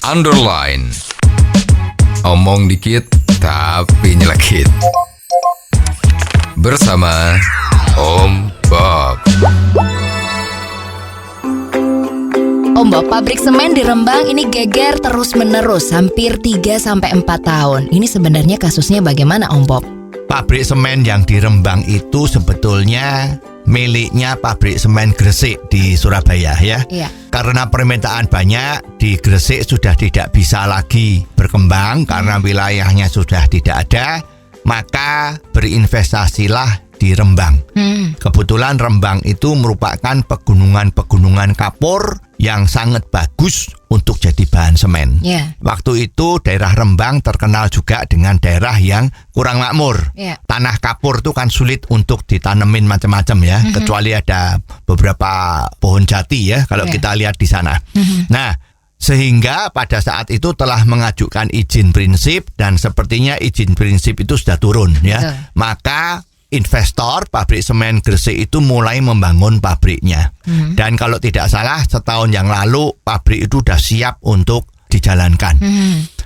Underline. Omong dikit tapi nyelekit. Bersama Om Bob. Om Bob, pabrik semen di Rembang ini geger terus-menerus hampir 3-4 tahun. Ini sebenarnya kasusnya bagaimana, Om Bob? Pabrik semen yang di Rembang itu sebetulnya miliknya pabrik semen Gresik di Surabaya ya. Iya. Karena permintaan banyak, di Gresik sudah tidak bisa lagi berkembang karena wilayahnya sudah tidak ada, maka berinvestasilah di Rembang. Kebetulan Rembang itu merupakan pegunungan-pegunungan kapur yang sangat bagus untuk jadi bahan semen. Yeah. Waktu itu daerah Rembang terkenal juga dengan daerah yang kurang makmur. Yeah. Tanah kapur itu kan sulit untuk ditanemin macam-macam ya, kecuali ada beberapa pohon jati ya kalau kita lihat di sana. Nah, sehingga pada saat itu telah mengajukan izin prinsip dan sepertinya izin prinsip itu sudah turun ya. Maka investor pabrik semen Gresik itu mulai membangun pabriknya. Dan kalau tidak salah setahun yang lalu pabrik itu sudah siap untuk dijalankan.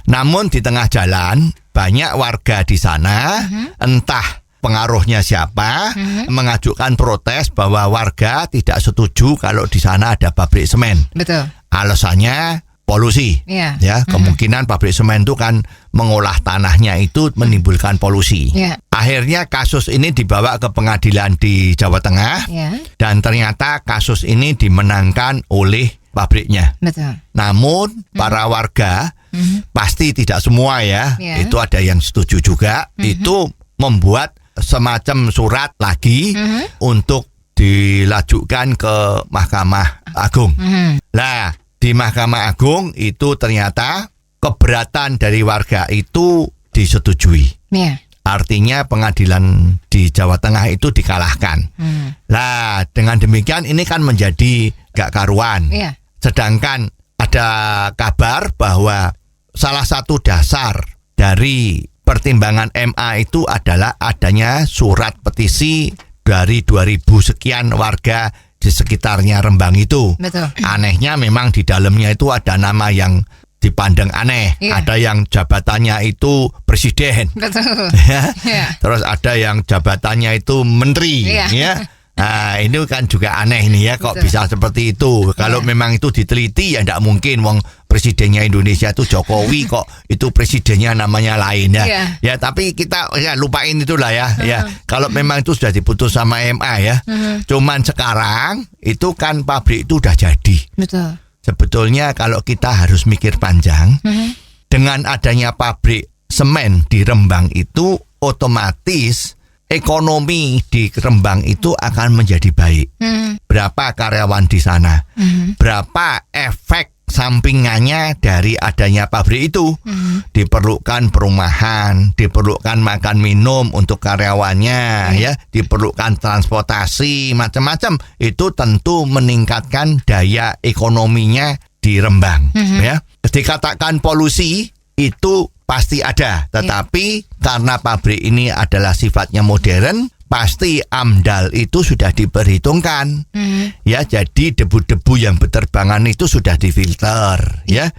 Namun di tengah jalan banyak warga di sana, entah pengaruhnya siapa, mengajukan protes bahwa warga tidak setuju kalau di sana ada pabrik semen. Betul. Alasannya polusi, Yeah. ya kemungkinan pabrik semen itu kan mengolah tanahnya itu menimbulkan polusi. Yeah. Akhirnya kasus ini dibawa ke pengadilan di Jawa Tengah, Yeah. dan ternyata kasus ini dimenangkan oleh pabriknya. Betul. Namun para warga pasti tidak semua ya, Yeah. itu ada yang setuju juga, itu membuat semacam surat lagi untuk dilajukan ke Mahkamah Agung. Lah, di Mahkamah Agung itu ternyata keberatan dari warga itu disetujui. Yeah. Artinya pengadilan di Jawa Tengah itu dikalahkan. Lah, dengan demikian ini kan menjadi gak karuan. Yeah. Sedangkan ada kabar bahwa salah satu dasar dari pertimbangan MA itu adalah adanya surat petisi dari 2000 sekian warga di sekitarnya Rembang itu. Betul. Anehnya memang di dalamnya itu ada nama yang dipandang aneh. Iya. Ada yang jabatannya itu presiden. Betul. Ya. Iya. Terus ada yang jabatannya itu menteri. Iya. Ya. Nah, ini kan juga aneh nih ya, kok Betul. bisa seperti itu. Kalau memang itu diteliti ya tidak mungkin, wong presidennya Indonesia itu Jokowi kok itu presidennya namanya lain ya. Iya. Ya, tapi kita ya lupain itulah ya. Ya, kalau memang itu sudah diputus sama MA ya. Cuman sekarang itu kan pabrik itu udah jadi. Betul. Sebetulnya kalau kita harus mikir panjang, dengan adanya pabrik semen di Rembang itu otomatis ekonomi di Rembang itu akan menjadi baik. Berapa karyawan di sana? Berapa efek sampingannya dari adanya pabrik itu? Diperlukan perumahan, diperlukan makan minum untuk karyawannya, ya, diperlukan transportasi, macam-macam. Itu tentu meningkatkan daya ekonominya di Rembang. Ya, dikatakan polusi itu pasti ada, tetapi karena pabrik ini adalah sifatnya modern, pasti AMDAL itu sudah diperhitungkan. Ya, jadi debu-debu yang berterbangan itu sudah difilter, ya.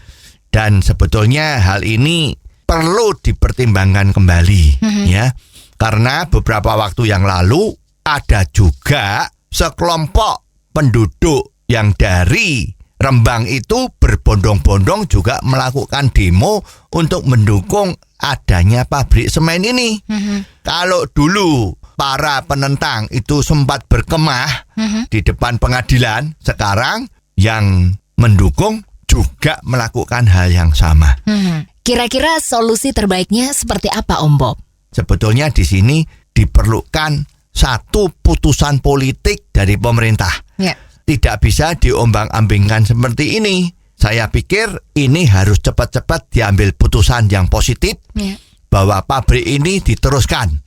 Dan sebetulnya hal ini perlu dipertimbangkan kembali, ya. Karena beberapa waktu yang lalu ada juga sekelompok penduduk yang dari Rembang itu berbondong-bondong juga melakukan demo untuk mendukung adanya pabrik semen ini. Kalau dulu para penentang itu sempat berkemah di depan pengadilan, sekarang yang mendukung juga melakukan hal yang sama. Kira-kira solusi terbaiknya seperti apa, Om Bob? Sebetulnya di sini diperlukan satu putusan politik dari pemerintah. Ya. Tidak bisa diombang-ambingkan seperti ini. Saya pikir ini harus cepat-cepat diambil putusan yang positif, bahwa pabrik ini diteruskan.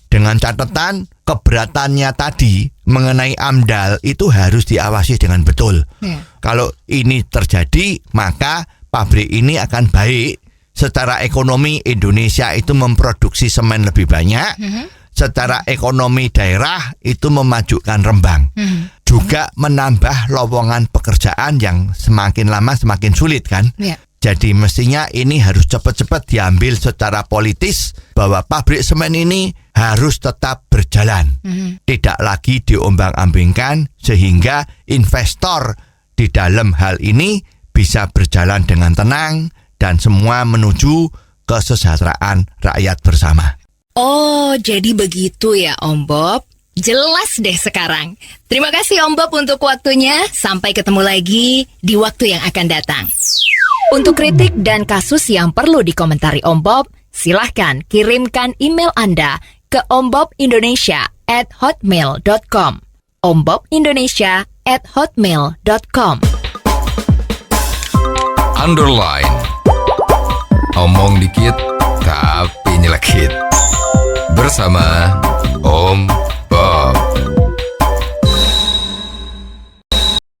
Dengan catatan keberatannya tadi mengenai AMDAL itu harus diawasi dengan betul. Kalau ini terjadi, maka pabrik ini akan baik. Secara ekonomi Indonesia itu memproduksi semen lebih banyak. Secara ekonomi daerah itu memajukan Rembang. Juga menambah lowongan pekerjaan yang semakin lama semakin sulit kan. Jadi mestinya ini harus cepat-cepat diambil secara politis bahwa pabrik semen ini harus tetap berjalan. Tidak lagi diombang-ambingkan sehingga investor di dalam hal ini bisa berjalan dengan tenang dan semua menuju kesejahteraan rakyat bersama. Oh, jadi begitu ya Om Bob. Jelas deh sekarang. Terima kasih Om Bob untuk waktunya. Sampai ketemu lagi di waktu yang akan datang. Untuk kritik dan kasus yang perlu dikomentari Om Bob, silahkan kirimkan email Anda ke ombobindonesia@hotmail.com. ombobindonesia@hotmail.com. Underline. Omong dikit tapi nyelekit. Bersama Om